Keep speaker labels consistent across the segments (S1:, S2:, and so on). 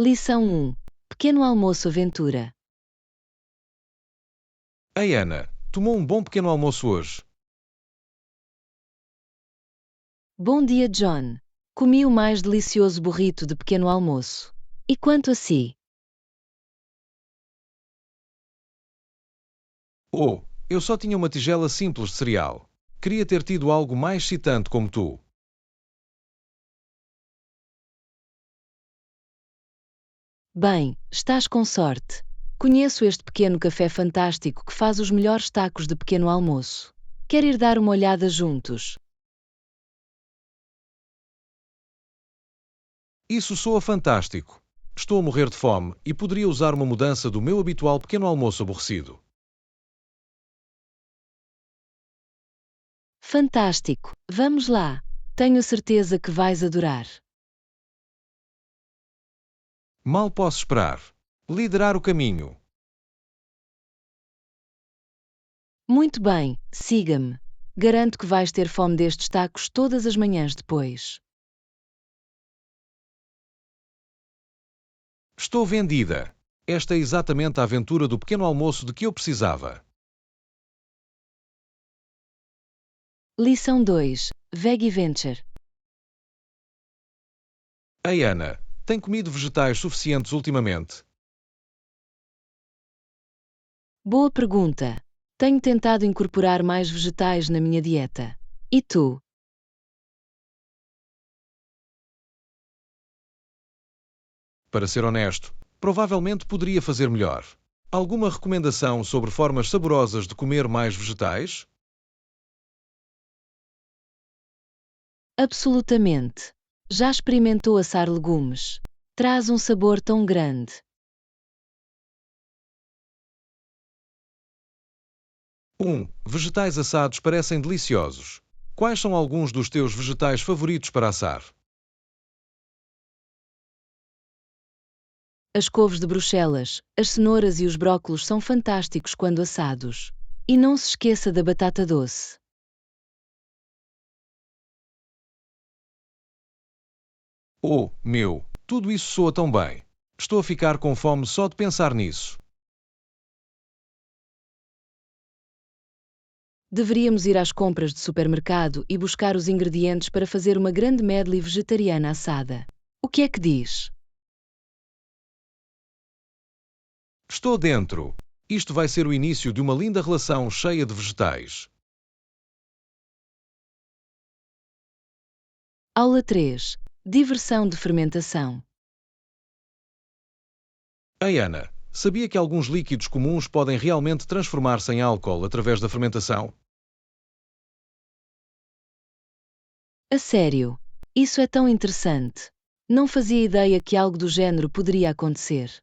S1: Lição 1. Pequeno almoço aventura.
S2: Ei, Ana, tomou um bom pequeno almoço hoje.
S1: Bom dia, John. Comi o mais delicioso burrito de pequeno almoço. E quanto a si?
S2: Oh, eu só tinha uma tigela simples de cereal. Queria ter tido algo mais excitante como tu.
S1: Bem, estás com sorte. Conheço este pequeno café fantástico que faz os melhores tacos de pequeno almoço. Quer ir dar uma olhada juntos?
S2: Isso soa fantástico. Estou a morrer de fome e poderia usar uma mudança do meu habitual pequeno almoço aborrecido.
S1: Fantástico! Vamos lá! Tenho certeza que vais adorar.
S2: Mal posso esperar. Liderar o caminho.
S1: Muito bem, siga-me. Garanto que vais ter fome destes tacos todas as manhãs depois.
S2: Estou vendida. Esta é exatamente a aventura do pequeno almoço de que eu precisava.
S1: Lição 2. Veggie Venture.
S2: Ei, Ana, tem comido vegetais suficientes ultimamente?
S1: Boa pergunta. Tenho tentado incorporar mais vegetais na minha dieta. E tu?
S2: Para ser honesto, provavelmente poderia fazer melhor. Alguma recomendação sobre formas saborosas de comer mais vegetais?
S1: Absolutamente. Já experimentou assar legumes? Traz um sabor tão grande.
S2: Vegetais assados parecem deliciosos. Quais são alguns dos teus vegetais favoritos para assar?
S1: As couves de Bruxelas, as cenouras e os brócolos são fantásticos quando assados. E não se esqueça da batata doce.
S2: Oh, meu, tudo isso soa tão bem. Estou a ficar com fome só de pensar nisso.
S1: Deveríamos ir às compras de supermercado e buscar os ingredientes para fazer uma grande medley vegetariana assada. O que é que diz?
S2: Estou dentro. Isto vai ser o início de uma linda relação cheia de vegetais.
S1: Aula 3. Diversão de fermentação.
S2: Ei, Ana, sabia que alguns líquidos comuns podem realmente transformar-se em álcool através da fermentação?
S1: A sério? Isso é tão interessante. Não fazia ideia que algo do gênero poderia acontecer.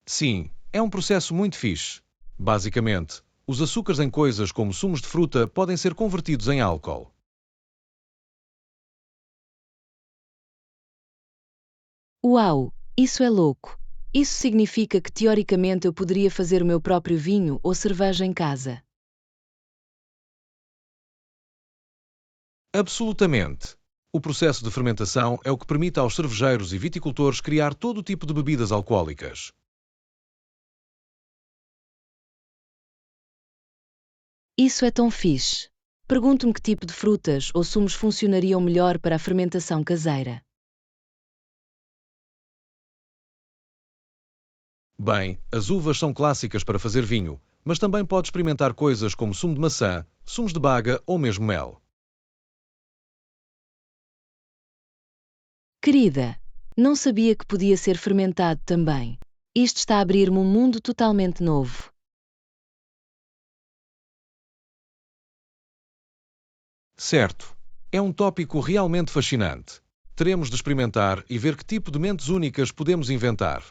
S2: Sim, é um processo muito fixe. Basicamente, os açúcares em coisas como sumos de fruta podem ser convertidos em álcool.
S1: Uau! Isso é louco! Isso significa que teoricamente eu poderia fazer o meu próprio vinho ou cerveja em casa.
S2: Absolutamente. O processo de fermentação é o que permite aos cervejeiros e viticultores criar todo o tipo de bebidas alcoólicas.
S1: Isso é tão fixe. Pergunto-me que tipo de frutas ou sumos funcionariam melhor para a fermentação caseira.
S2: Bem, as uvas são clássicas para fazer vinho, mas também pode experimentar coisas como sumo de maçã, sumos de baga ou mesmo mel.
S1: Querida, não sabia que podia ser fermentado também. Isto está a abrir-me um mundo totalmente novo.
S2: Certo. É um tópico realmente fascinante. Teremos de experimentar e ver que tipo de mentes únicas podemos inventar.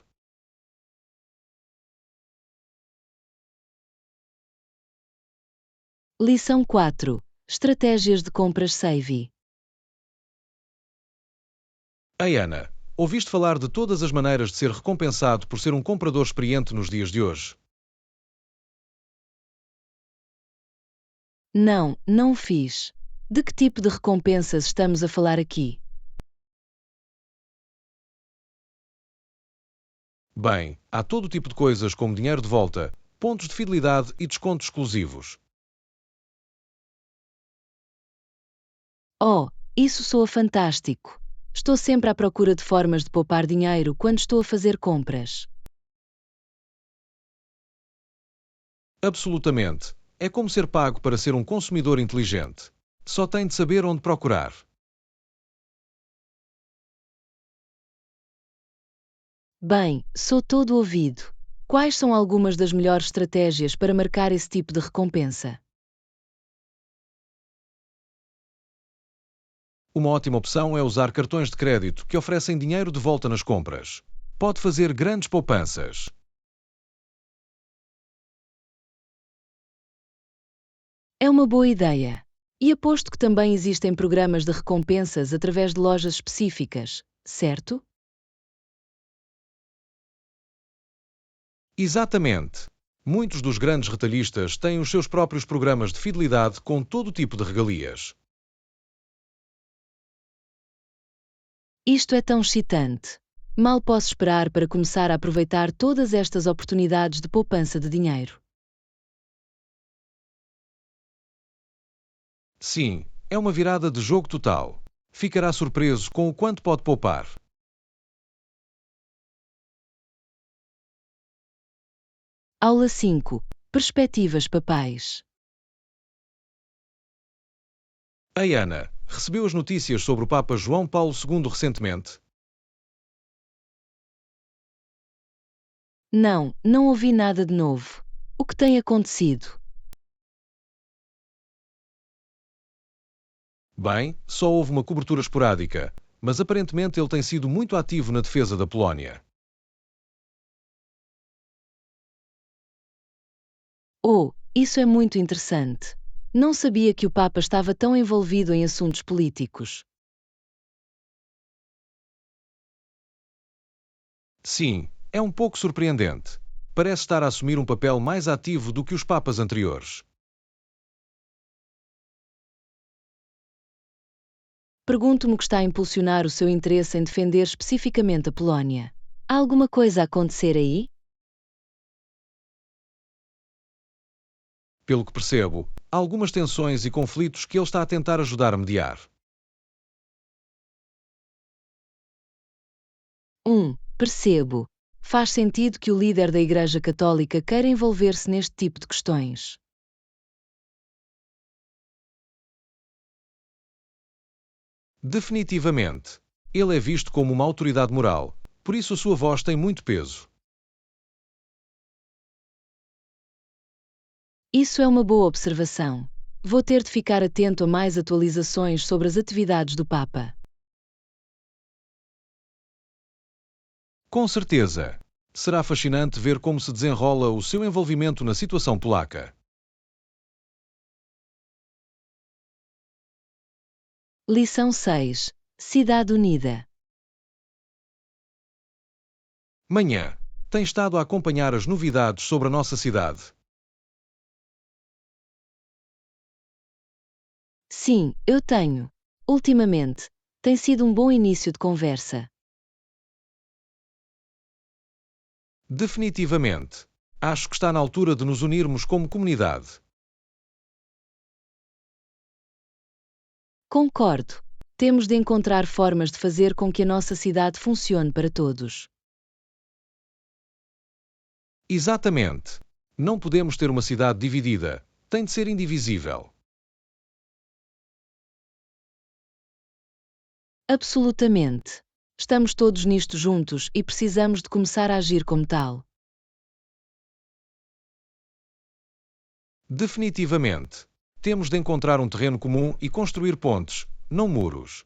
S1: Lição 4. Estratégias de compras savvy.
S2: Ei, Ana, ouviste falar de todas as maneiras de ser recompensado por ser um comprador experiente nos dias de hoje?
S1: Não, não fiz. De que tipo de recompensas estamos a falar aqui?
S2: Bem, há todo tipo de coisas como dinheiro de volta, pontos de fidelidade e descontos exclusivos.
S1: Oh, isso soa fantástico! Estou sempre à procura de formas de poupar dinheiro quando estou a fazer compras.
S2: Absolutamente. É como ser pago para ser um consumidor inteligente. Só tem de saber onde procurar.
S1: Bem, sou todo ouvido. Quais são algumas das melhores estratégias para marcar esse tipo de recompensa?
S2: Uma ótima opção é usar cartões de crédito que oferecem dinheiro de volta nas compras. Pode fazer grandes poupanças.
S1: É uma boa ideia. E aposto que também existem programas de recompensas através de lojas específicas, certo?
S2: Exatamente. Muitos dos grandes retalhistas têm os seus próprios programas de fidelidade com todo tipo de regalias.
S1: Isto é tão excitante. Mal posso esperar para começar a aproveitar todas estas oportunidades de poupança de dinheiro.
S2: Sim, é uma virada de jogo total. Ficará surpreso com o quanto pode poupar.
S1: Aula 5. Perspectivas papais.
S2: Ei Ana, recebeu as notícias sobre o Papa João Paulo II recentemente?
S1: Não, não ouvi nada de novo. O que tem acontecido?
S2: Bem, só houve uma cobertura esporádica, mas aparentemente ele tem sido muito ativo na defesa da Polónia.
S1: Oh, isso é muito interessante. Não sabia que o Papa estava tão envolvido em assuntos políticos.
S2: Sim, é um pouco surpreendente. Parece estar a assumir um papel mais ativo do que os papas anteriores.
S1: Pergunto-me o que está a impulsionar o seu interesse em defender especificamente a Polónia. Há alguma coisa a acontecer aí?
S2: Pelo que percebo, há algumas tensões e conflitos que ele está a tentar ajudar a mediar.
S1: Percebo. Faz sentido que o líder da Igreja Católica queira envolver-se neste tipo de questões.
S2: Definitivamente. Ele é visto como uma autoridade moral, por isso a sua voz tem muito peso.
S1: Isso é uma boa observação. Vou ter de ficar atento a mais atualizações sobre as atividades do Papa.
S2: Com certeza. Será fascinante ver como se desenrola o seu envolvimento na situação polaca.
S1: Lição 6. Cidade Unida.
S2: Manhã. Tem estado a acompanhar as novidades sobre a nossa cidade.
S1: Sim, eu tenho. Ultimamente, tem sido um bom início de conversa.
S2: Definitivamente. Acho que está na altura de nos unirmos como comunidade.
S1: Concordo. Temos de encontrar formas de fazer com que a nossa cidade funcione para todos.
S2: Exatamente. Não podemos ter uma cidade dividida. Tem de ser indivisível.
S1: Absolutamente. Estamos todos nisto juntos e precisamos de começar a agir como tal.
S2: Definitivamente. Temos de encontrar um terreno comum e construir pontes, não muros.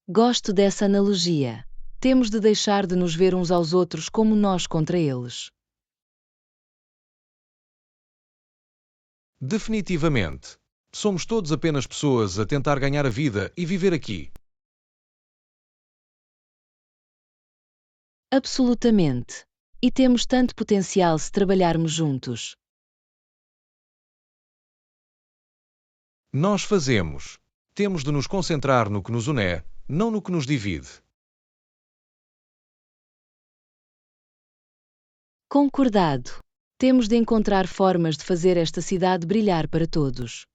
S1: Gosto dessa analogia. Temos de deixar de nos ver uns aos outros como nós contra eles.
S2: Definitivamente. Somos todos apenas pessoas a tentar ganhar a vida e viver aqui.
S1: Absolutamente. E temos tanto potencial se trabalharmos juntos.
S2: Nós fazemos. Temos de nos concentrar no que nos une, não no que nos divide.
S1: Concordado. Temos de encontrar formas de fazer esta cidade brilhar para todos.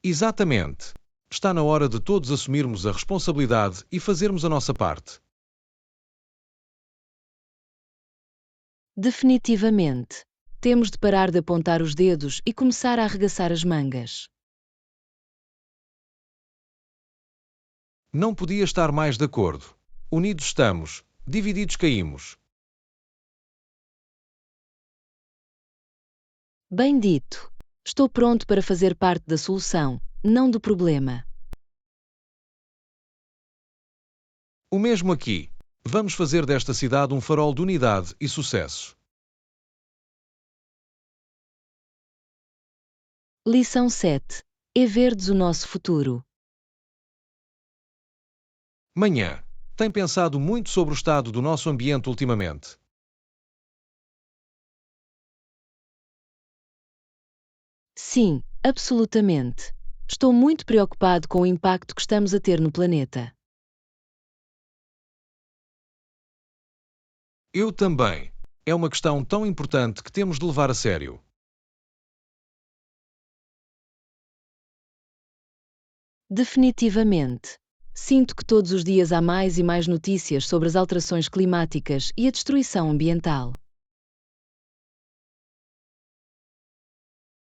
S2: Exatamente. Está na hora de todos assumirmos a responsabilidade e fazermos a nossa parte.
S1: Definitivamente. Temos de parar de apontar os dedos e começar a arregaçar as mangas.
S2: Não podia estar mais de acordo. Unidos estamos, divididos caímos.
S1: Bem dito. Estou pronto para fazer parte da solução, não do problema.
S2: O mesmo aqui. Vamos fazer desta cidade um farol de unidade e sucesso.
S1: Lição 7. É verdes o nosso futuro.
S2: Manhã. Tem pensado muito sobre o estado do nosso ambiente ultimamente?
S1: Sim, absolutamente. Estou muito preocupado com o impacto que estamos a ter no planeta.
S2: Eu também. É uma questão tão importante que temos de levar a sério.
S1: Definitivamente. Sinto que todos os dias há mais e mais notícias sobre as alterações climáticas e a destruição ambiental.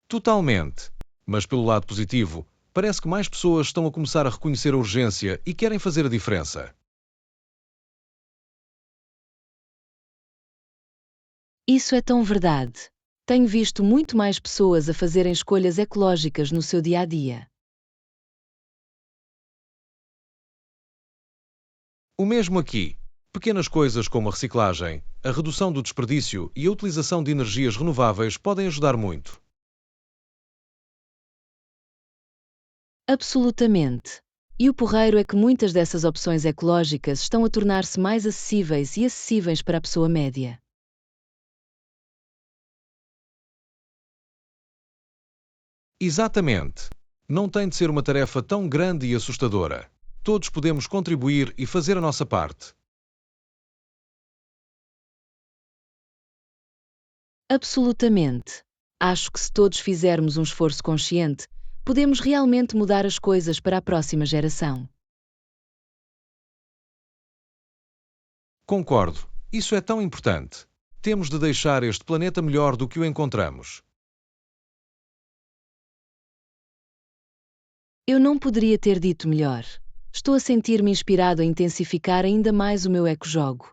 S2: Totalmente. Mas pelo lado positivo, parece que mais pessoas estão a começar a reconhecer a urgência e querem fazer a diferença.
S1: Isso é tão verdade. Tenho visto muito mais pessoas a fazerem escolhas ecológicas no seu dia a dia.
S2: O mesmo aqui. Pequenas coisas como a reciclagem, a redução do desperdício e a utilização de energias renováveis podem ajudar muito.
S1: Absolutamente. E o porreiro é que muitas dessas opções ecológicas estão a tornar-se mais acessíveis e acessíveis para a pessoa média.
S2: Exatamente. Não tem de ser uma tarefa tão grande e assustadora. Todos podemos contribuir e fazer a nossa parte.
S1: Absolutamente. Acho que se todos fizermos um esforço consciente, podemos realmente mudar as coisas para a próxima geração.
S2: Concordo. Isso é tão importante. Temos de deixar este planeta melhor do que o encontramos.
S1: Eu não poderia ter dito melhor. Estou a sentir-me inspirado a intensificar ainda mais o meu ecojogo.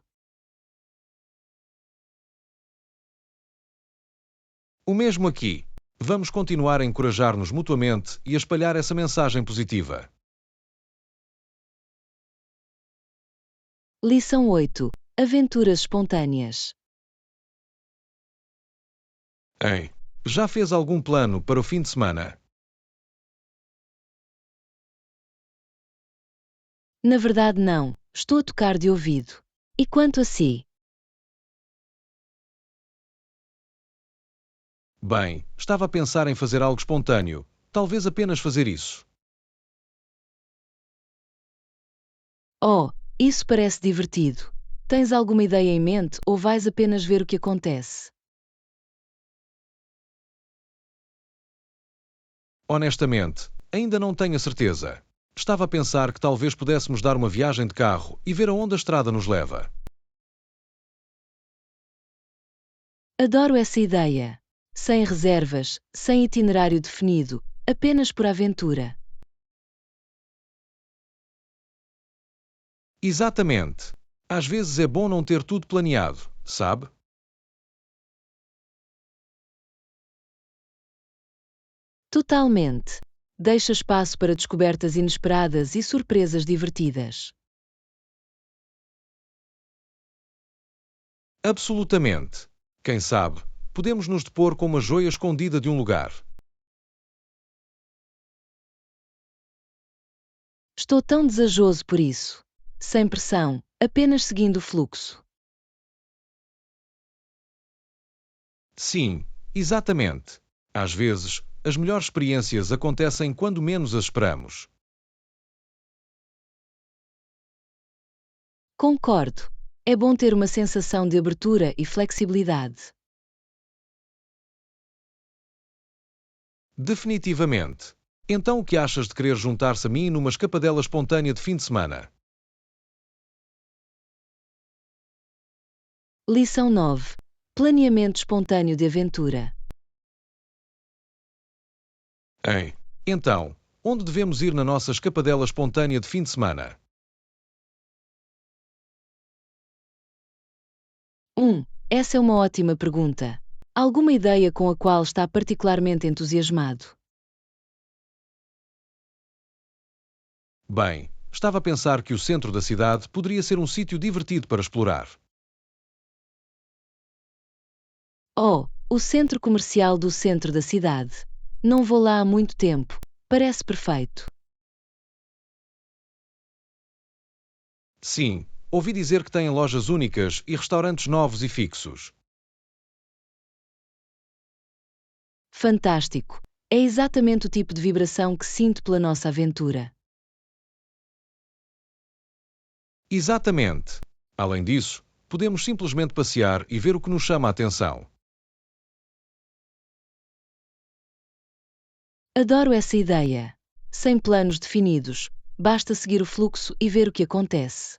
S2: O mesmo aqui. Vamos continuar a encorajar-nos mutuamente e a espalhar essa mensagem positiva.
S1: Lição 8. Aventuras espontâneas.
S2: Ei, já fez algum plano para o fim de semana?
S1: Na verdade, não. Estou a tocar de ouvido. E quanto a si?
S2: Bem, estava a pensar em fazer algo espontâneo. Talvez apenas fazer isso.
S1: Oh, isso parece divertido. Tens alguma ideia em mente ou vais apenas ver o que acontece?
S2: Honestamente, ainda não tenho a certeza. Estava a pensar que talvez pudéssemos dar uma viagem de carro e ver aonde a estrada nos leva.
S1: Adoro essa ideia. Sem reservas, sem itinerário definido, apenas por aventura.
S2: Exatamente. Às vezes é bom não ter tudo planeado, sabe?
S1: Totalmente. Deixa espaço para descobertas inesperadas e surpresas divertidas.
S2: Absolutamente. Quem sabe, podemos nos depor com uma joia escondida de um lugar.
S1: Estou tão desejoso por isso. Sem pressão, apenas seguindo o fluxo.
S2: Sim, exatamente. Às vezes, as melhores experiências acontecem quando menos as esperamos.
S1: Concordo. É bom ter uma sensação de abertura e flexibilidade.
S2: Definitivamente. Então o que achas de querer juntar-se a mim numa escapadela espontânea de fim de semana?
S1: Lição 9. Planeamento espontâneo de aventura.
S2: Então, onde devemos ir na nossa escapadela espontânea de fim de semana?
S1: 1. Essa é uma ótima pergunta. Alguma ideia com a qual está particularmente entusiasmado?
S2: Bem, estava a pensar que o centro da cidade poderia ser um sítio divertido para explorar.
S1: Oh, o centro comercial do centro da cidade. Não vou lá há muito tempo. Parece perfeito.
S2: Sim, ouvi dizer que têm lojas únicas e restaurantes novos e fixos.
S1: Fantástico. É exatamente o tipo de vibração que sinto pela nossa aventura.
S2: Exatamente. Além disso, podemos simplesmente passear e ver o que nos chama a atenção.
S1: Adoro essa ideia. Sem planos definidos, basta seguir o fluxo e ver o que acontece.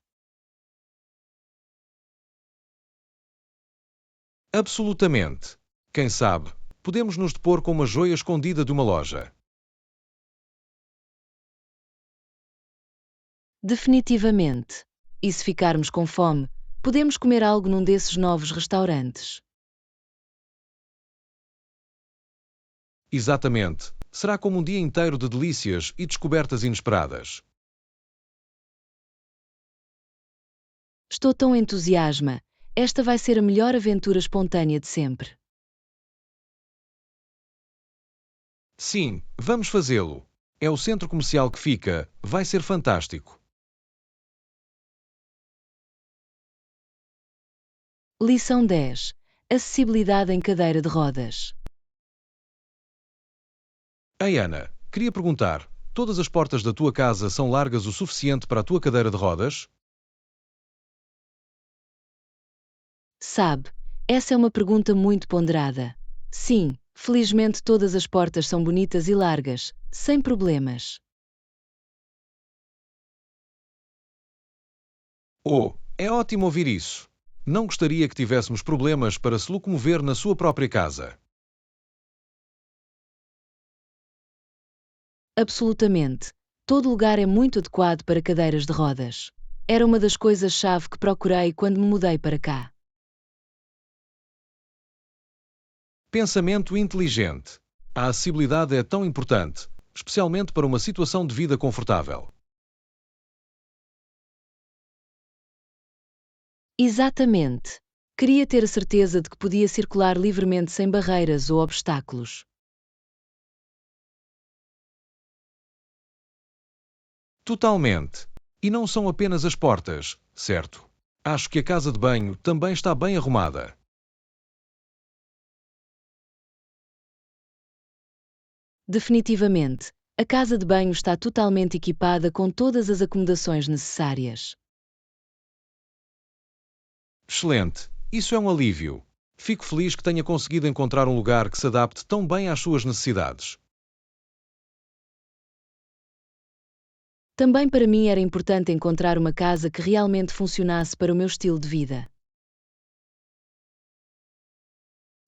S2: Absolutamente. Quem sabe, podemos nos depor com uma joia escondida de uma loja.
S1: Definitivamente. E se ficarmos com fome, podemos comer algo num desses novos restaurantes.
S2: Exatamente. Será como um dia inteiro de delícias e descobertas inesperadas.
S1: Estou tão entusiasma. Esta vai ser a melhor aventura espontânea de sempre.
S2: Sim, vamos fazê-lo. É o centro comercial que fica, vai ser fantástico.
S1: Lição 10. Acessibilidade em cadeira de rodas.
S2: Ei Ana, queria perguntar, todas as portas da tua casa são largas o suficiente para a tua cadeira de rodas?
S1: Sabe, essa é uma pergunta muito ponderada. Sim, felizmente todas as portas são bonitas e largas, sem problemas.
S2: Oh, é ótimo ouvir isso. Não gostaria que tivéssemos problemas para se locomover na sua própria casa.
S1: Absolutamente. Todo lugar é muito adequado para cadeiras de rodas. Era uma das coisas-chave que procurei quando me mudei para cá.
S2: Pensamento inteligente. A acessibilidade é tão importante, especialmente para uma situação de vida confortável.
S1: Exatamente. Queria ter a certeza de que podia circular livremente sem barreiras ou obstáculos.
S2: Totalmente. E não são apenas as portas, certo? Acho que a casa de banho também está bem arrumada.
S1: Definitivamente, a casa de banho está totalmente equipada com todas as acomodações necessárias.
S2: Excelente. Isso é um alívio. Fico feliz que tenha conseguido encontrar um lugar que se adapte tão bem às suas necessidades.
S1: Também para mim era importante encontrar uma casa que realmente funcionasse para o meu estilo de vida.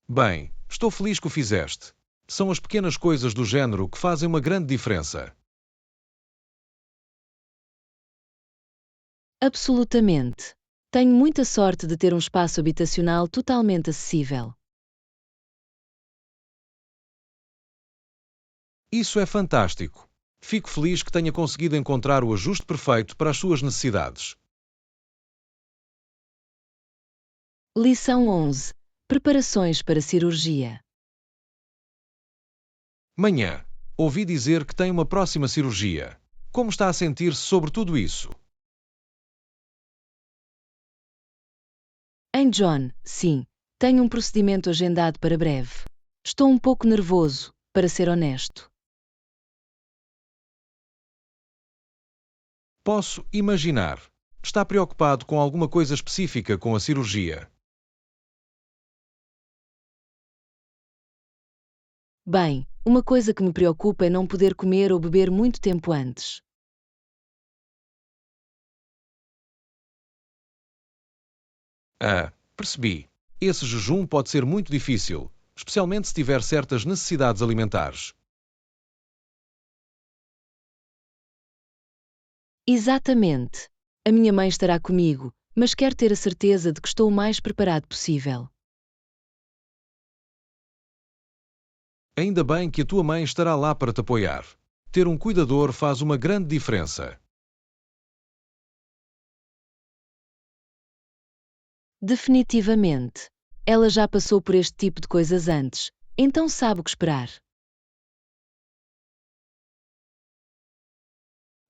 S2: Bem, estou feliz que o fizeste. São as pequenas coisas do género que fazem uma grande diferença.
S1: Absolutamente. Tenho muita sorte de ter um espaço habitacional totalmente acessível.
S2: Isso é fantástico. Fico feliz que tenha conseguido encontrar o ajuste perfeito para as suas necessidades.
S1: Lição 11. Preparações para cirurgia.
S2: Manhã. Ouvi dizer que tem uma próxima cirurgia. Como está a sentir-se sobre tudo isso?
S1: Em John, sim, tenho um procedimento agendado para breve. Estou um pouco nervoso, para ser honesto.
S2: Posso imaginar. Está preocupado com alguma coisa específica com a cirurgia?
S1: Bem, uma coisa que me preocupa é não poder comer ou beber muito tempo antes.
S2: Ah, percebi. Esse jejum pode ser muito difícil, especialmente se tiver certas necessidades alimentares.
S1: Exatamente. A minha mãe estará comigo, mas quero ter a certeza de que estou o mais preparado possível.
S2: Ainda bem que a tua mãe estará lá para te apoiar. Ter um cuidador faz uma grande diferença.
S1: Definitivamente. Ela já passou por este tipo de coisas antes, então sabe o que esperar.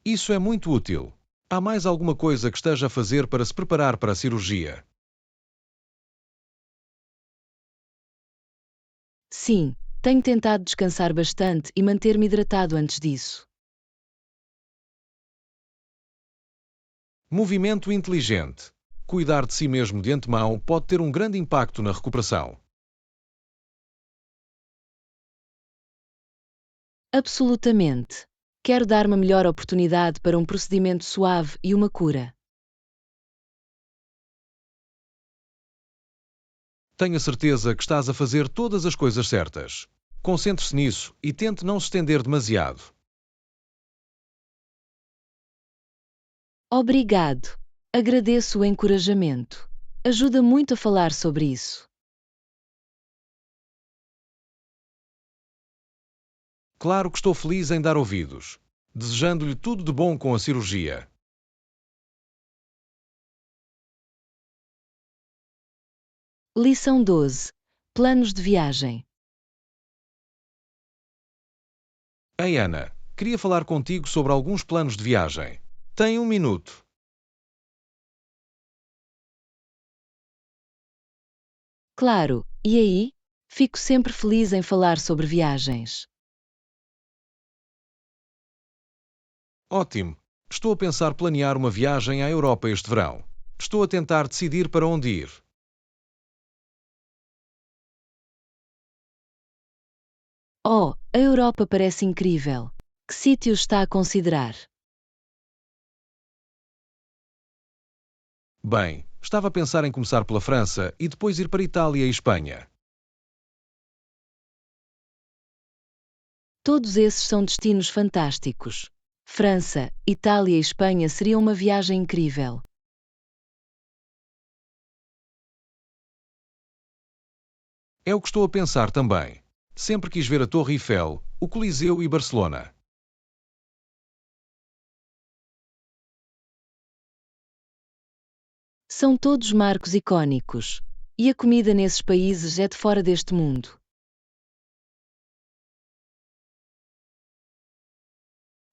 S2: Isso é muito útil. Há mais alguma coisa que esteja a fazer para se preparar para a cirurgia?
S1: Sim, tenho tentado descansar bastante e manter-me hidratado antes disso.
S2: Movimento inteligente. Cuidar de si mesmo de antemão pode ter um grande impacto na recuperação.
S1: Absolutamente. Quero dar uma melhor oportunidade para um procedimento suave e uma cura.
S2: Tenha certeza que estás a fazer todas as coisas certas. Concentre-se nisso e tente não se estender demasiado.
S1: Obrigado. Agradeço o encorajamento. Ajuda muito a falar sobre isso.
S2: Claro que estou feliz em dar ouvidos. Desejando-lhe tudo de bom com a cirurgia.
S1: Lição 12. Planos de viagem.
S2: Ei, Ana, queria falar contigo sobre alguns planos de viagem. Tem um minuto.
S1: Claro, e aí? Fico sempre feliz em falar sobre viagens.
S2: Ótimo. Estou a pensar planear uma viagem à Europa este verão. Estou a tentar decidir para onde ir.
S1: Oh, a Europa parece incrível. Que sítio está a considerar?
S2: Bem, estava a pensar em começar pela França e depois ir para Itália e Espanha.
S1: Todos esses são destinos fantásticos. França, Itália e Espanha seriam uma viagem incrível.
S2: É o que estou a pensar também. Sempre quis ver a Torre Eiffel, o Coliseu e Barcelona.
S1: São todos marcos icônicos. E a comida nesses países é de fora deste mundo.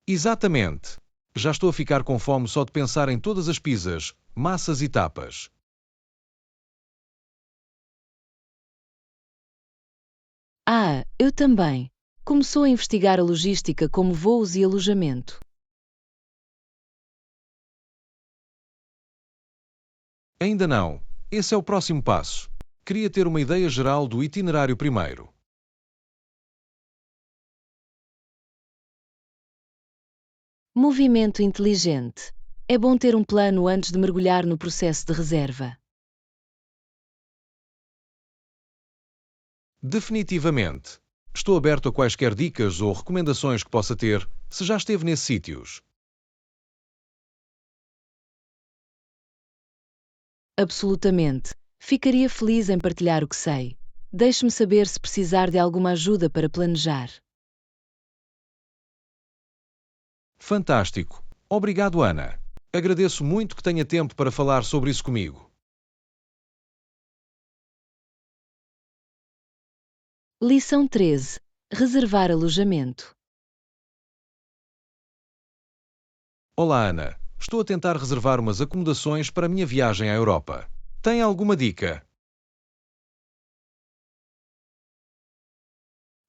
S2: Exatamente. Já estou a ficar com fome só de pensar em todas as pizzas, massas e tapas.
S1: Ah, eu também. Começou a investigar a logística como voos e alojamento.
S2: Ainda não. Esse é o próximo passo. Queria ter uma ideia geral do itinerário primeiro.
S1: Movimento inteligente. É bom ter um plano antes de mergulhar no processo de reserva.
S2: Definitivamente. Estou aberto a quaisquer dicas ou recomendações que possa ter, se já esteve nesses sítios.
S1: Absolutamente. Ficaria feliz em partilhar o que sei. Deixe-me saber se precisar de alguma ajuda para planejar.
S2: Fantástico. Obrigado, Ana. Agradeço muito que tenha tempo para falar sobre isso comigo.
S1: Lição 13. Reservar alojamento.
S2: Olá, Ana. Estou a tentar reservar umas acomodações para a minha viagem à Europa. Tem alguma dica?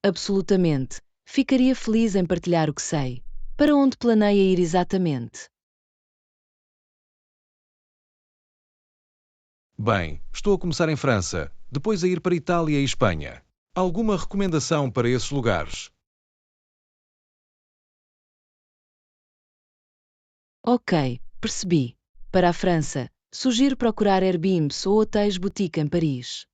S1: Absolutamente. Ficaria feliz em partilhar o que sei. Para onde planeia ir exatamente?
S2: Bem, estou a começar em França, depois a ir para Itália e Espanha. Alguma recomendação para esses lugares?
S1: Ok, percebi. Para a França, sugiro procurar Airbnb ou hotéis boutique em Paris.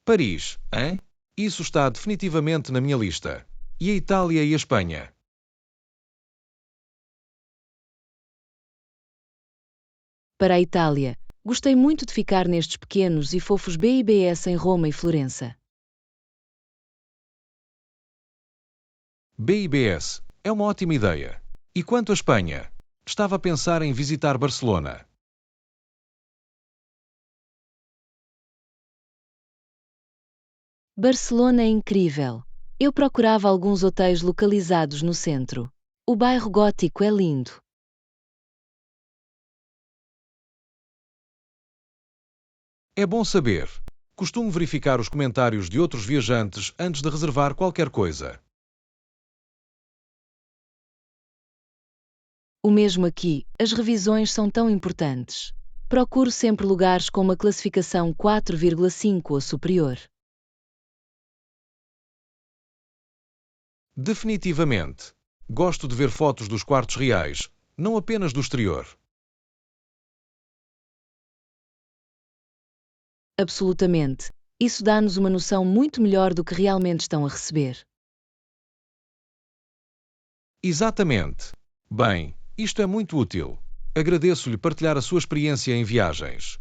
S2: Paris, hein? Isso está definitivamente na minha lista. E a Itália e a Espanha?
S1: Para a Itália, gostei muito de ficar nestes pequenos e fofos BIBS em Roma e Florença.
S2: BIBS, é uma ótima ideia. E quanto à Espanha? Estava a pensar em visitar Barcelona.
S1: Barcelona é incrível. Eu procurava alguns hotéis localizados no centro. O bairro gótico é lindo.
S2: É bom saber. Costumo verificar os comentários de outros viajantes antes de reservar qualquer coisa.
S1: O mesmo aqui, as revisões são tão importantes. Procuro sempre lugares com uma classificação 4,5 ou superior.
S2: Definitivamente. Gosto de ver fotos dos quartos reais, não apenas do exterior.
S1: Absolutamente. Isso dá-nos uma noção muito melhor do que realmente estão a receber.
S2: Exatamente. Bem, isto é muito útil. Agradeço-lhe partilhar a sua experiência em viagens.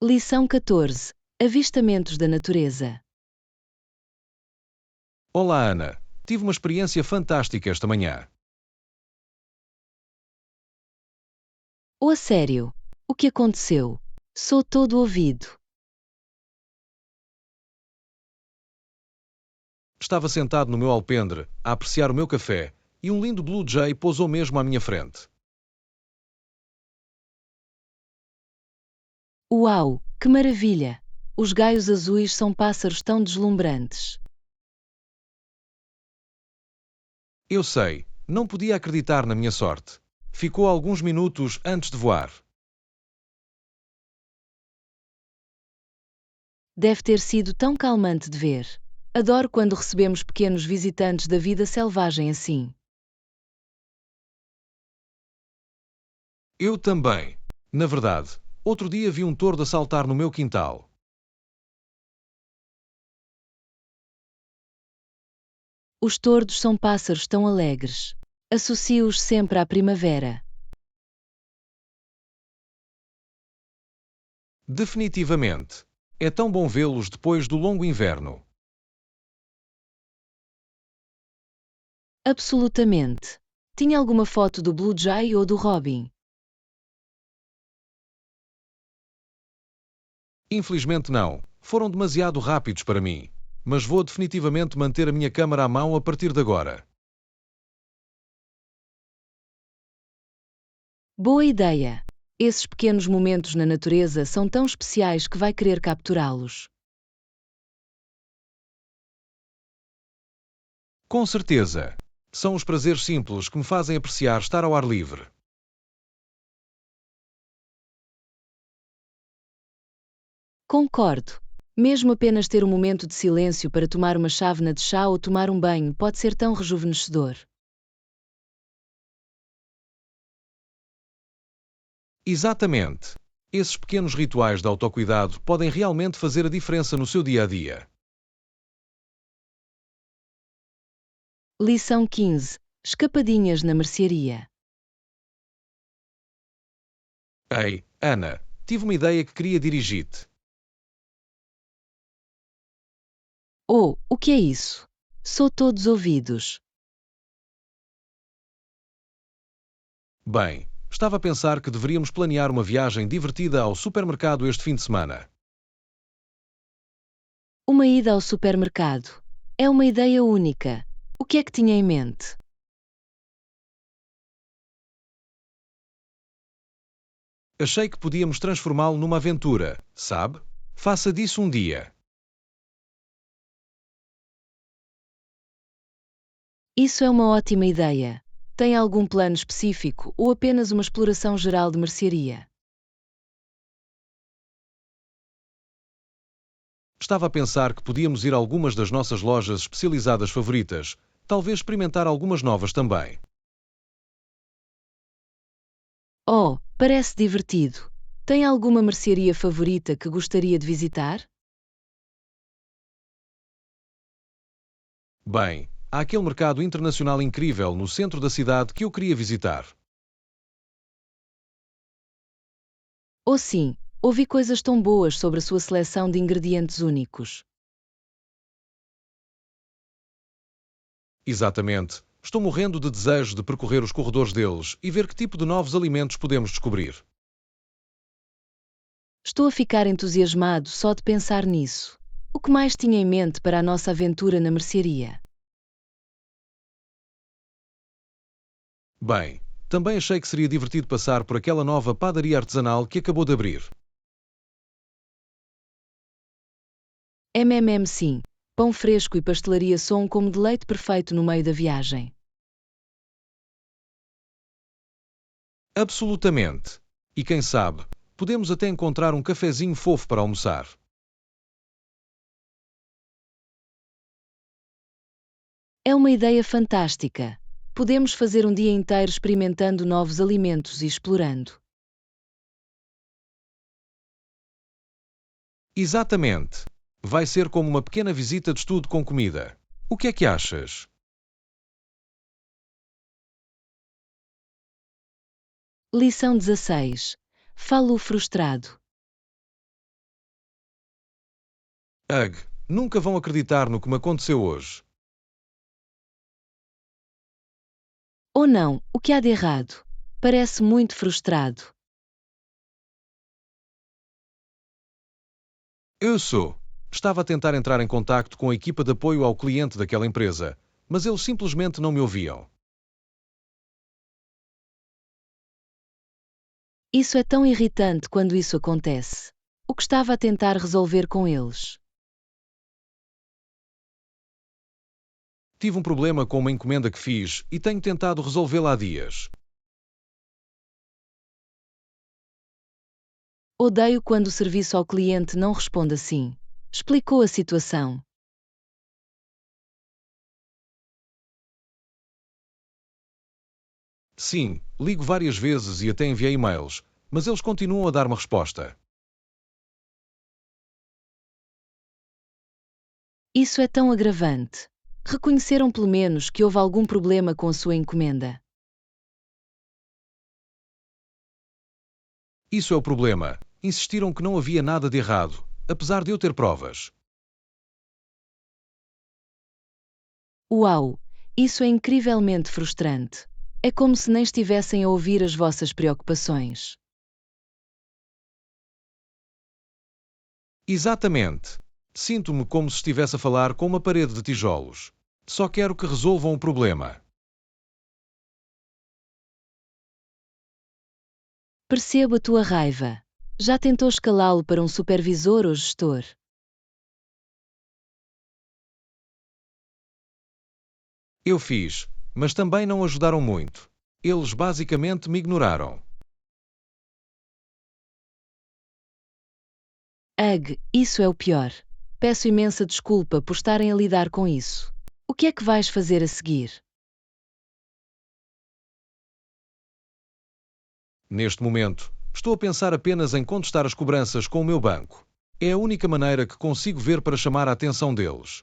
S1: Lição 14. Avistamentos da natureza.
S2: Olá, Ana. Tive uma experiência fantástica esta manhã.
S1: Oh, a sério? O que aconteceu? Sou todo ouvido.
S2: Estava sentado no meu alpendre, a apreciar o meu café, e um lindo Blue Jay pousou mesmo à minha frente.
S1: Uau, que maravilha! Os gaios azuis são pássaros tão deslumbrantes.
S2: Eu sei, não podia acreditar na minha sorte. Ficou alguns minutos antes de voar.
S1: Deve ter sido tão calmante de ver. Adoro quando recebemos pequenos visitantes da vida selvagem assim.
S2: Eu também. Na verdade, outro dia vi um tordo a saltar no meu quintal.
S1: Os tordos são pássaros tão alegres. Associo-os sempre à primavera.
S2: Definitivamente. É tão bom vê-los depois do longo inverno.
S1: Absolutamente. Tinha alguma foto do Blue Jay ou do Robin?
S2: Infelizmente não. Foram demasiado rápidos para mim. Mas vou definitivamente manter a minha câmera à mão a partir de agora.
S1: Boa ideia! Esses pequenos momentos na natureza são tão especiais que vai querer capturá-los.
S2: Com certeza. São os prazeres simples que me fazem apreciar estar ao ar livre.
S1: Concordo. Mesmo apenas ter um momento de silêncio para tomar uma chávena de chá ou tomar um banho pode ser tão rejuvenescedor.
S2: Exatamente. Esses pequenos rituais de autocuidado podem realmente fazer a diferença no seu dia a dia.
S1: Lição 15. Escapadinhas na mercearia.
S2: Ei, Ana, tive uma ideia que queria dirigir-te.
S1: Oh, o que é isso? Sou todos ouvidos.
S2: Bem, estava a pensar que deveríamos planear uma viagem divertida ao supermercado este fim de semana.
S1: Uma ida ao supermercado. É uma ideia única. O que é que tinha em mente?
S2: Achei que podíamos transformá-lo numa aventura, sabe? Faça disso um dia.
S1: Isso é uma ótima ideia. Tem algum plano específico ou apenas uma exploração geral de mercearia?
S2: Estava a pensar que podíamos ir a algumas das nossas lojas especializadas favoritas, talvez experimentar algumas novas também.
S1: Oh, parece divertido. Tem alguma mercearia favorita que gostaria de visitar?
S2: Bem, há aquele mercado internacional incrível no centro da cidade que eu queria visitar.
S1: Oh, sim, ouvi coisas tão boas sobre a sua seleção de ingredientes únicos.
S2: Exatamente. Estou morrendo de desejo de percorrer os corredores deles e ver que tipo de novos alimentos podemos descobrir.
S1: Estou a ficar entusiasmado só de pensar nisso. O que mais tinha em mente para a nossa aventura na mercearia?
S2: Bem, também achei que seria divertido passar por aquela nova padaria artesanal que acabou de abrir.
S1: Sim. Pão fresco e pastelaria soam como deleite perfeito no meio da viagem.
S2: Absolutamente. E quem sabe, podemos até encontrar um cafezinho fofo para almoçar.
S1: É uma ideia fantástica. Podemos fazer um dia inteiro experimentando novos alimentos e explorando.
S2: Exatamente. Vai ser como uma pequena visita de estudo com comida. O que é que achas?
S1: Lição 16. Falo frustrado.
S2: Ugh, nunca vão acreditar no que me aconteceu hoje.
S1: Ou não, o que há de errado? Parece muito frustrado.
S2: Eu sou. Estava a tentar entrar em contacto com a equipa de apoio ao cliente daquela empresa, mas eles simplesmente não me ouviam.
S1: Isso é tão irritante quando isso acontece. O que estava a tentar resolver com eles?
S2: Tive um problema com uma encomenda que fiz e tenho tentado resolvê-la há dias.
S1: Odeio quando o serviço ao cliente não responde assim. Explicou a situação.
S2: Sim, ligo várias vezes e até enviei e-mails, mas eles continuam a dar uma resposta.
S1: Isso é tão agravante. Reconheceram pelo menos que houve algum problema com a sua encomenda.
S2: Isso é o problema. Insistiram que não havia nada de errado, apesar de eu ter provas.
S1: Uau! Isso é incrivelmente frustrante. É como se nem estivessem a ouvir as vossas preocupações.
S2: Exatamente. Sinto-me como se estivesse a falar com uma parede de tijolos. Só quero que resolvam o problema.
S1: Percebo a tua raiva. Já tentou escalá-lo para um supervisor ou gestor?
S2: Eu fiz, mas também não ajudaram muito. Eles basicamente me ignoraram.
S1: Isso é o pior. Peço imensa desculpa por estarem a lidar com isso. O que é que vais fazer a seguir?
S2: Neste momento, estou a pensar apenas em contestar as cobranças com o meu banco. É a única maneira que consigo ver para chamar a atenção deles.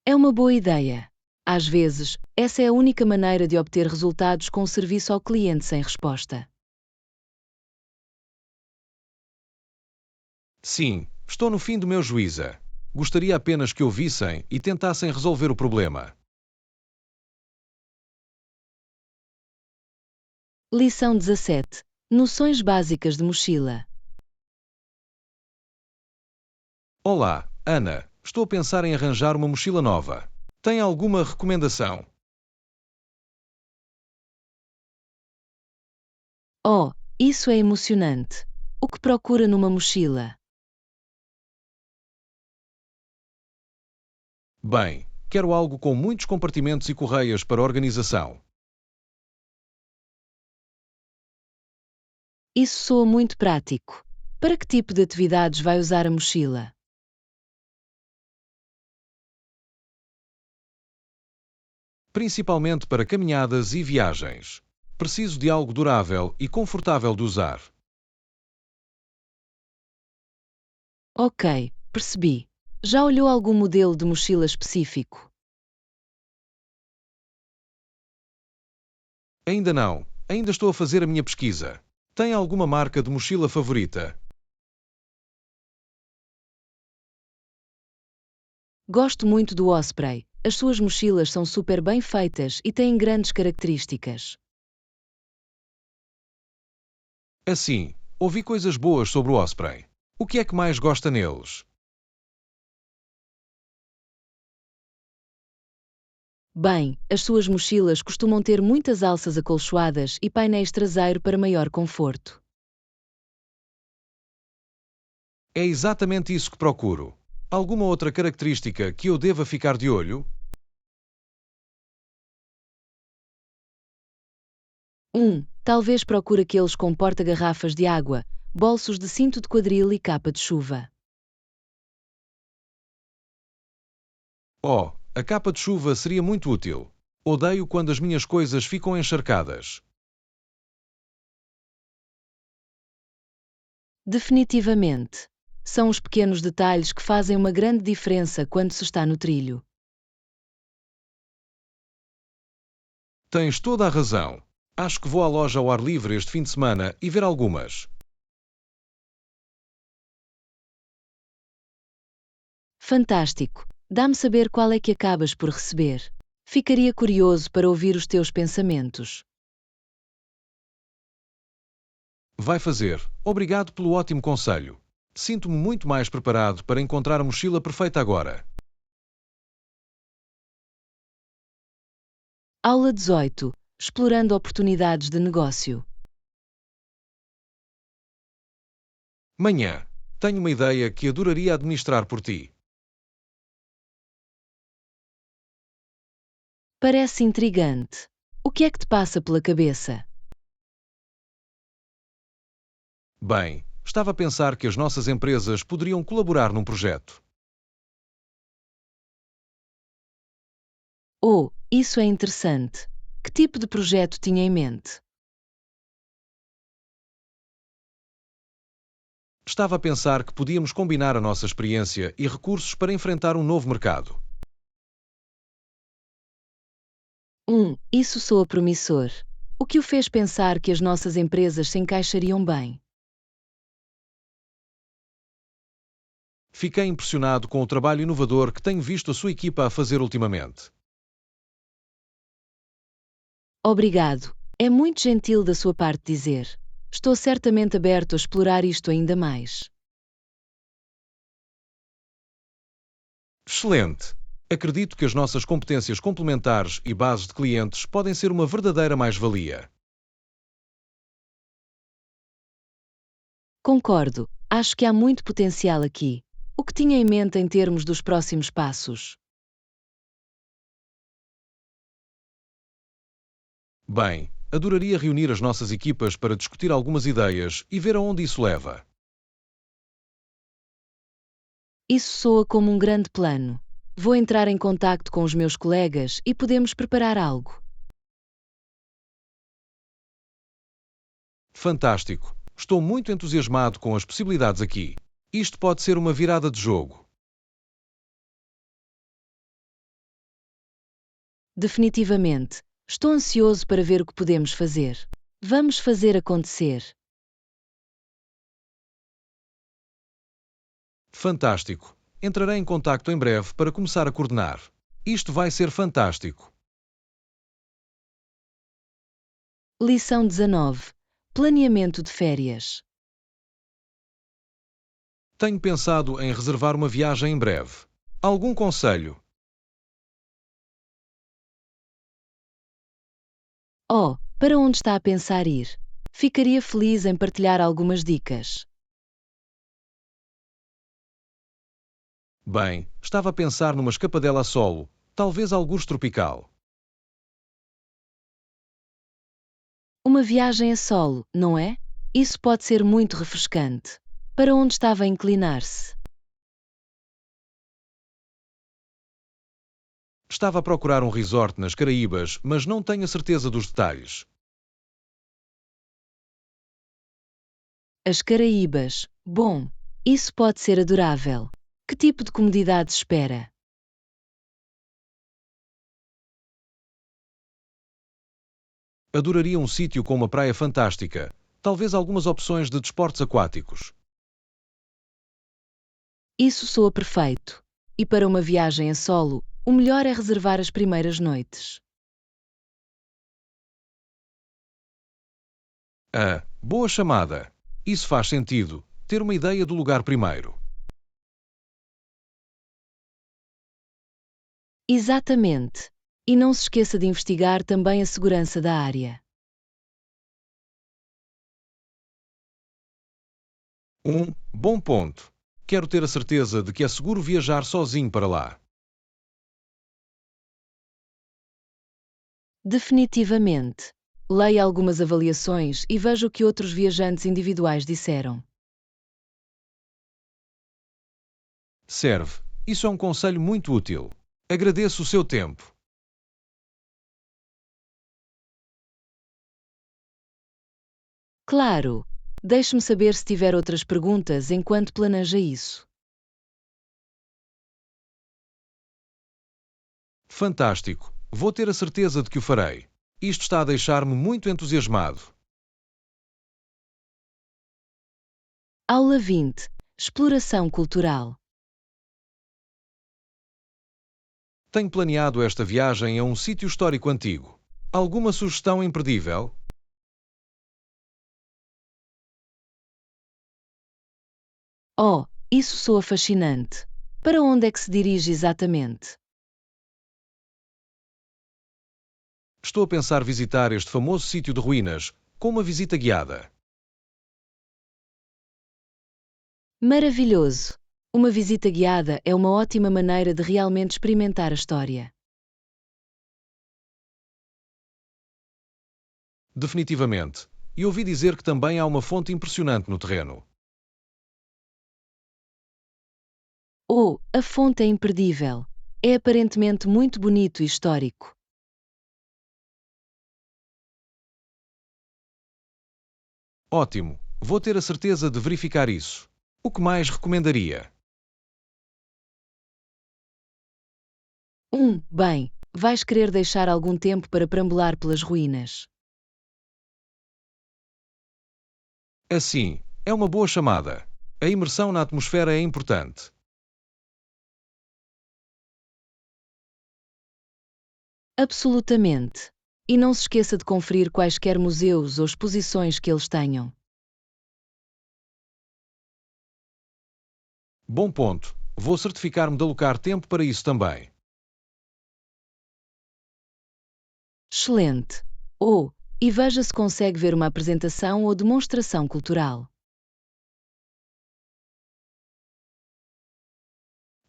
S1: É uma boa ideia. Às vezes, essa é a única maneira de obter resultados com o serviço ao cliente sem resposta.
S2: Sim, estou no fim do meu juízo. Gostaria apenas que ouvissem e tentassem resolver o problema.
S1: Lição 17. Noções básicas de mochila.
S2: Olá, Ana. Estou a pensar em arranjar uma mochila nova. Tem alguma recomendação?
S1: Oh, isso é emocionante. O que procura numa mochila?
S2: Bem, quero algo com muitos compartimentos e correias para organização.
S1: Isso soa muito prático. Para que tipo de atividades vai usar a mochila?
S2: Principalmente para caminhadas e viagens. Preciso de algo durável e confortável de usar.
S1: Ok, percebi. Já olhou algum modelo de mochila específico?
S2: Ainda não. Ainda estou a fazer a minha pesquisa. Tem alguma marca de mochila favorita?
S1: Gosto muito do Osprey. As suas mochilas são super bem feitas e têm grandes características.
S2: Assim, ouvi coisas boas sobre o Osprey. O que é que mais gosta neles?
S1: Bem, as suas mochilas costumam ter muitas alças acolchoadas e painéis traseiro para maior conforto.
S2: É exatamente isso que procuro. Alguma outra característica que eu deva ficar de olho?
S1: Talvez procure aqueles com porta-garrafas de água, bolsos de cinto de quadril e capa de chuva.
S2: Oh, a capa de chuva seria muito útil. Odeio quando as minhas coisas ficam encharcadas.
S1: Definitivamente. São os pequenos detalhes que fazem uma grande diferença quando se está no trilho.
S2: Tens toda a razão. Acho que vou à loja ao ar livre este fim de semana e ver algumas.
S1: Fantástico! Dá-me saber qual é que acabas por receber. Ficaria curioso para ouvir os teus pensamentos.
S2: Vai fazer. Obrigado pelo ótimo conselho. Sinto-me muito mais preparado para encontrar a mochila perfeita agora.
S1: Aula 18. Explorando oportunidades de negócio.
S2: Manhã. Tenho uma ideia que adoraria administrar por ti.
S1: Parece intrigante. O que é que te passa pela cabeça?
S2: Bem, estava a pensar que as nossas empresas poderiam colaborar num projeto.
S1: Oh, isso é interessante. Que tipo de projeto tinha em mente?
S2: Estava a pensar que podíamos combinar a nossa experiência e recursos para enfrentar um novo mercado.
S1: Isso soa promissor. O que o fez pensar que as nossas empresas se encaixariam bem?
S2: Fiquei impressionado com o trabalho inovador que tenho visto a sua equipa a fazer ultimamente.
S1: Obrigado. É muito gentil da sua parte dizer. Estou certamente aberto a explorar isto ainda mais.
S2: Excelente! Acredito que as nossas competências complementares e bases de clientes podem ser uma verdadeira mais-valia.
S1: Concordo. Acho que há muito potencial aqui. O que tinha em mente em termos dos próximos passos?
S2: Bem, adoraria reunir as nossas equipas para discutir algumas ideias e ver aonde isso leva.
S1: Isso soa como um grande plano. Vou entrar em contacto com os meus colegas e podemos preparar algo.
S2: Fantástico! Estou muito entusiasmado com as possibilidades aqui. Isto pode ser uma virada de jogo.
S1: Definitivamente. Estou ansioso para ver o que podemos fazer. Vamos fazer acontecer.
S2: Fantástico! Entrarei em contacto em breve para começar a coordenar. Isto vai ser fantástico.
S1: Lição 19. Planeamento de férias.
S2: Tenho pensado em reservar uma viagem em breve. Algum conselho?
S1: Oh, para onde está a pensar ir? Ficaria feliz em partilhar algumas dicas.
S2: Bem, estava a pensar numa escapadela a solo, talvez algures tropical.
S1: Uma viagem a solo, não é? Isso pode ser muito refrescante. Para onde estava a inclinar-se?
S2: Estava a procurar um resort nas Caraíbas, mas não tenho a certeza dos detalhes.
S1: As Caraíbas. Bom, isso pode ser adorável. Que tipo de comodidades espera?
S2: Adoraria um sítio com uma praia fantástica, talvez algumas opções de desportos aquáticos.
S1: Isso soa perfeito. E para uma viagem a solo, o melhor é reservar as primeiras noites.
S2: Boa chamada. Isso faz sentido, ter uma ideia do lugar primeiro.
S1: Exatamente. E não se esqueça de investigar também a segurança da área.
S2: Bom ponto. Quero ter a certeza de que é seguro viajar sozinho para lá.
S1: Definitivamente. Leia algumas avaliações e veja o que outros viajantes individuais disseram.
S2: Serve. Isso é um conselho muito útil. Agradeço o seu tempo.
S1: Claro! Deixe-me saber se tiver outras perguntas enquanto planeja isso.
S2: Fantástico. Vou ter a certeza de que o farei. Isto está a deixar-me muito entusiasmado.
S1: Aula 20. Exploração cultural.
S2: Tenho planeado esta viagem a um sítio histórico antigo. Alguma sugestão imperdível?
S1: Oh, isso soa fascinante. Para onde é que se dirige exatamente?
S2: Estou a pensar visitar este famoso sítio de ruínas, com uma visita guiada.
S1: Maravilhoso! Uma visita guiada é uma ótima maneira de realmente experimentar a história.
S2: Definitivamente. E ouvi dizer que também há uma fonte impressionante no terreno.
S1: Oh, a fonte é imperdível. É aparentemente muito bonito e histórico.
S2: Ótimo. Vou ter a certeza de verificar isso. O que mais recomendaria?
S1: Bem, vais querer deixar algum tempo para perambular pelas ruínas.
S2: Assim, é uma boa chamada. A imersão na atmosfera é importante.
S1: Absolutamente. E não se esqueça de conferir quaisquer museus ou exposições que eles tenham.
S2: Bom ponto. Vou certificar-me de alocar tempo para isso também.
S1: Excelente! Oh, e veja se consegue ver uma apresentação ou demonstração cultural.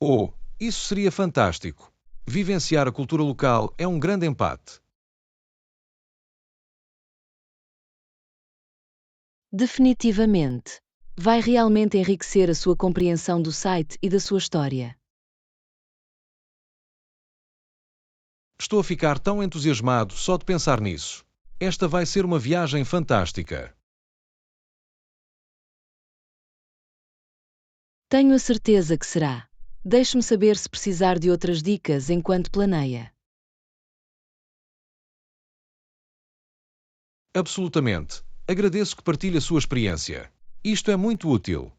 S2: Oh, isso seria fantástico. Vivenciar a cultura local é um grande empate.
S1: Definitivamente. Vai realmente enriquecer a sua compreensão do site e da sua história.
S2: Estou a ficar tão entusiasmado só de pensar nisso. Esta vai ser uma viagem fantástica.
S1: Tenho a certeza que será. Deixe-me saber se precisar de outras dicas enquanto planeia.
S2: Absolutamente. Agradeço que partilhe a sua experiência. Isto é muito útil.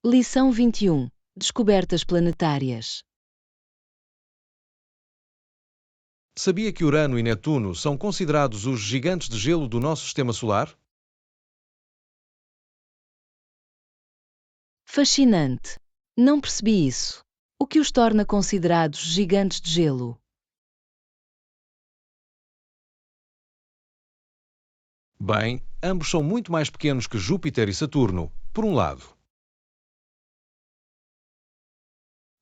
S1: Lição 21. Descobertas planetárias.
S2: Sabia que Urano e Netuno são considerados os gigantes de gelo do nosso sistema solar?
S1: Fascinante. Não percebi isso. O que os torna considerados gigantes de gelo?
S2: Bem, ambos são muito mais pequenos que Júpiter e Saturno, por um lado.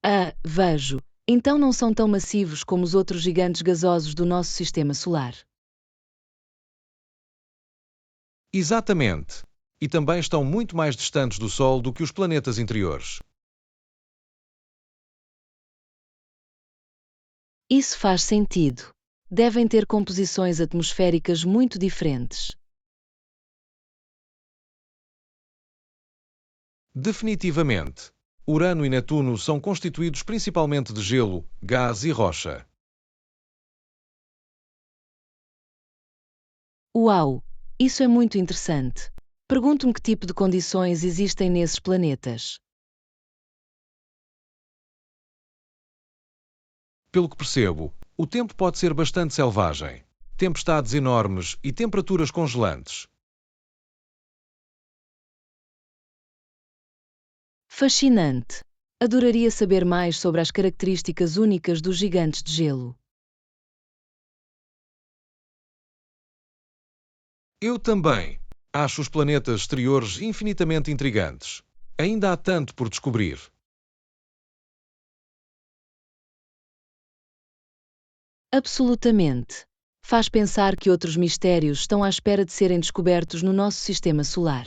S1: Ah, vejo. Então não são tão massivos como os outros gigantes gasosos do nosso sistema solar.
S2: Exatamente. E também estão muito mais distantes do Sol do que os planetas interiores.
S1: Isso faz sentido. Devem ter composições atmosféricas muito diferentes.
S2: Definitivamente. Urano e Netuno são constituídos principalmente de gelo, gás e rocha.
S1: Uau! Isso é muito interessante. Pergunto-me que tipo de condições existem nesses planetas.
S2: Pelo que percebo, o tempo pode ser bastante selvagem. Tempestades enormes e temperaturas congelantes.
S1: Fascinante! Adoraria saber mais sobre as características únicas dos gigantes de gelo.
S2: Eu também. Acho os planetas exteriores infinitamente intrigantes. Ainda há tanto por descobrir.
S1: Absolutamente. Faz pensar que outros mistérios estão à espera de serem descobertos no nosso sistema solar.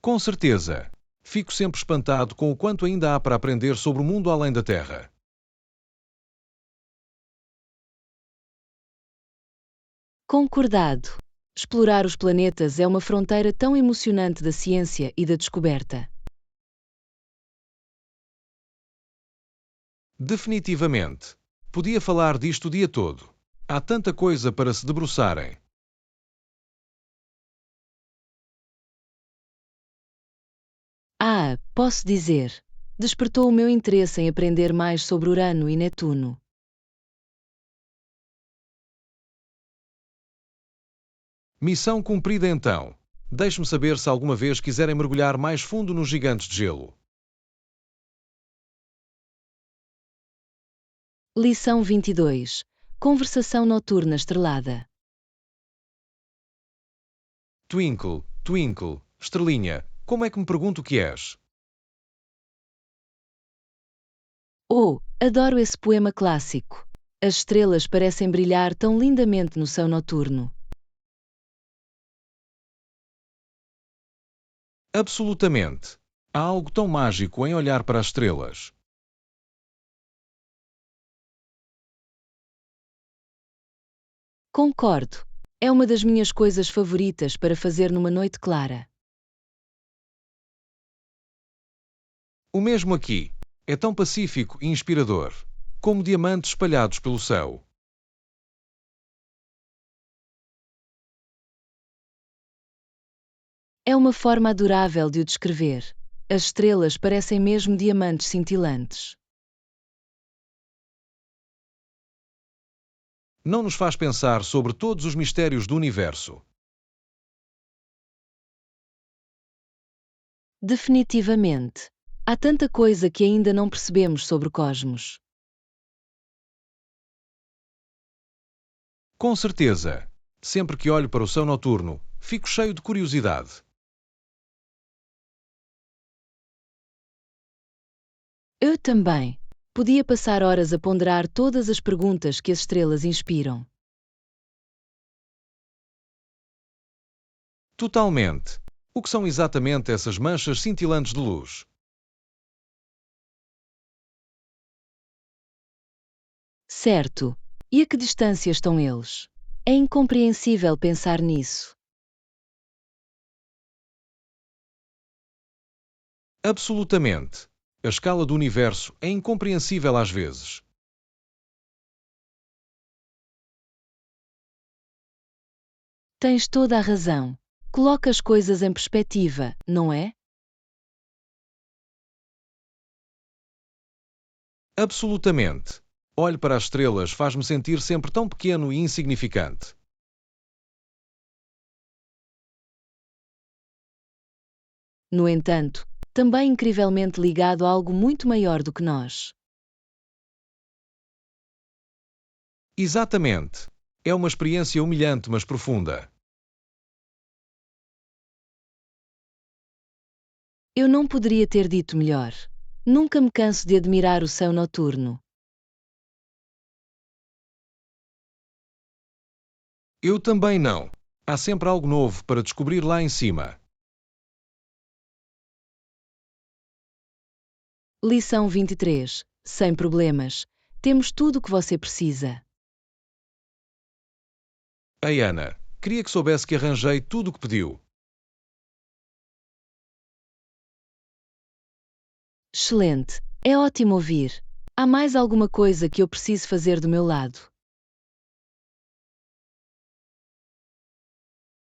S2: Com certeza. Fico sempre espantado com o quanto ainda há para aprender sobre o mundo além da Terra.
S1: Concordado. Explorar os planetas é uma fronteira tão emocionante da ciência e da descoberta.
S2: Definitivamente. Podia falar disto o dia todo. Há tanta coisa para se debruçarem.
S1: Ah, posso dizer. Despertou o meu interesse em aprender mais sobre Urano e Netuno.
S2: Missão cumprida então. Deixe-me saber se alguma vez quiserem mergulhar mais fundo nos gigantes de gelo.
S1: Lição 22. Conversação noturna estrelada.
S2: Twinkle, twinkle, estrelinha, como é que me pergunto o que és?
S1: Oh, adoro esse poema clássico. As estrelas parecem brilhar tão lindamente no céu noturno.
S2: Absolutamente. Há algo tão mágico em olhar para as estrelas.
S1: Concordo. É uma das minhas coisas favoritas para fazer numa noite clara.
S2: O mesmo aqui. É tão pacífico e inspirador. Como diamantes espalhados pelo céu.
S1: É uma forma adorável de o descrever. As estrelas parecem mesmo diamantes cintilantes.
S2: Não nos faz pensar sobre todos os mistérios do universo.
S1: Definitivamente. Há tanta coisa que ainda não percebemos sobre o cosmos.
S2: Com certeza. Sempre que olho para o céu noturno, fico cheio de curiosidade.
S1: Eu também. Podia passar horas a ponderar todas as perguntas que as estrelas inspiram.
S2: Totalmente. O que são exatamente essas manchas cintilantes de luz?
S1: Certo. E a que distância estão eles? É incompreensível pensar nisso.
S2: Absolutamente. A escala do universo é incompreensível às vezes.
S1: Tens toda a razão. Coloca as coisas em perspectiva, não é?
S2: Absolutamente. Olho para as estrelas faz-me sentir sempre tão pequeno e insignificante.
S1: No entanto, também incrivelmente ligado a algo muito maior do que nós.
S2: Exatamente. É uma experiência humilhante, mas profunda.
S1: Eu não poderia ter dito melhor. Nunca me canso de admirar o céu noturno.
S2: Eu também não. Há sempre algo novo para descobrir lá em cima.
S1: Lição 23. Sem problemas. Temos tudo o que você precisa.
S2: Ei, Ana, queria que soubesse que arranjei tudo o que pediu.
S1: Excelente. É ótimo ouvir. Há mais alguma coisa que eu preciso fazer do meu lado?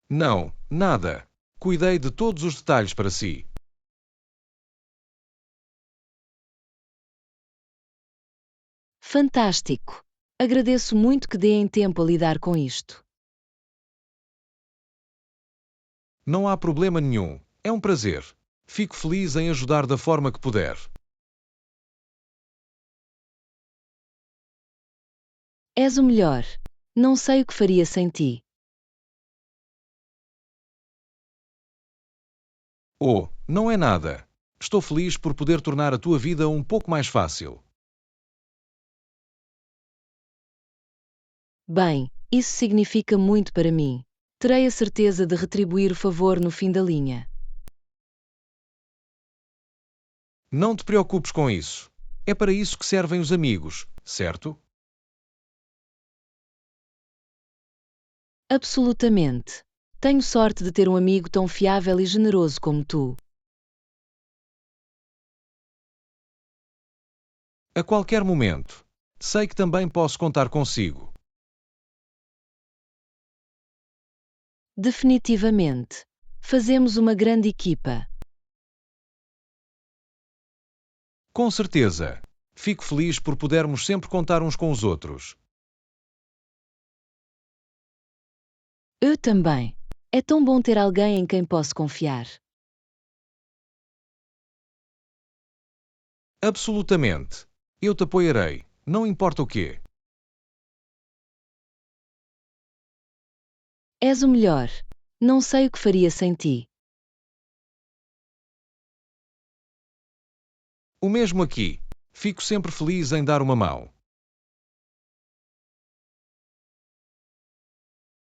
S2: Não, nada. Cuidei de todos os detalhes para si.
S1: Fantástico! Agradeço muito que deem tempo a lidar com isto.
S2: Não há problema nenhum. É um prazer. Fico feliz em ajudar da forma que puder.
S1: És o melhor. Não sei o que faria sem ti.
S2: Oh, não é nada. Estou feliz por poder tornar a tua vida um pouco mais fácil.
S1: Bem, isso significa muito para mim. Terei a certeza de retribuir o favor no fim da linha.
S2: Não te preocupes com isso. É para isso que servem os amigos, certo?
S1: Absolutamente. Tenho sorte de ter um amigo tão fiável e generoso como tu.
S2: A qualquer momento. Sei que também posso contar consigo.
S1: Definitivamente. Fazemos uma grande equipa.
S2: Com certeza. Fico feliz por podermos sempre contar uns com os outros.
S1: Eu também. É tão bom ter alguém em quem posso confiar.
S2: Absolutamente. Eu te apoiarei, não importa o quê.
S1: És o melhor. Não sei o que faria sem ti.
S2: O mesmo aqui. Fico sempre feliz em dar uma mão.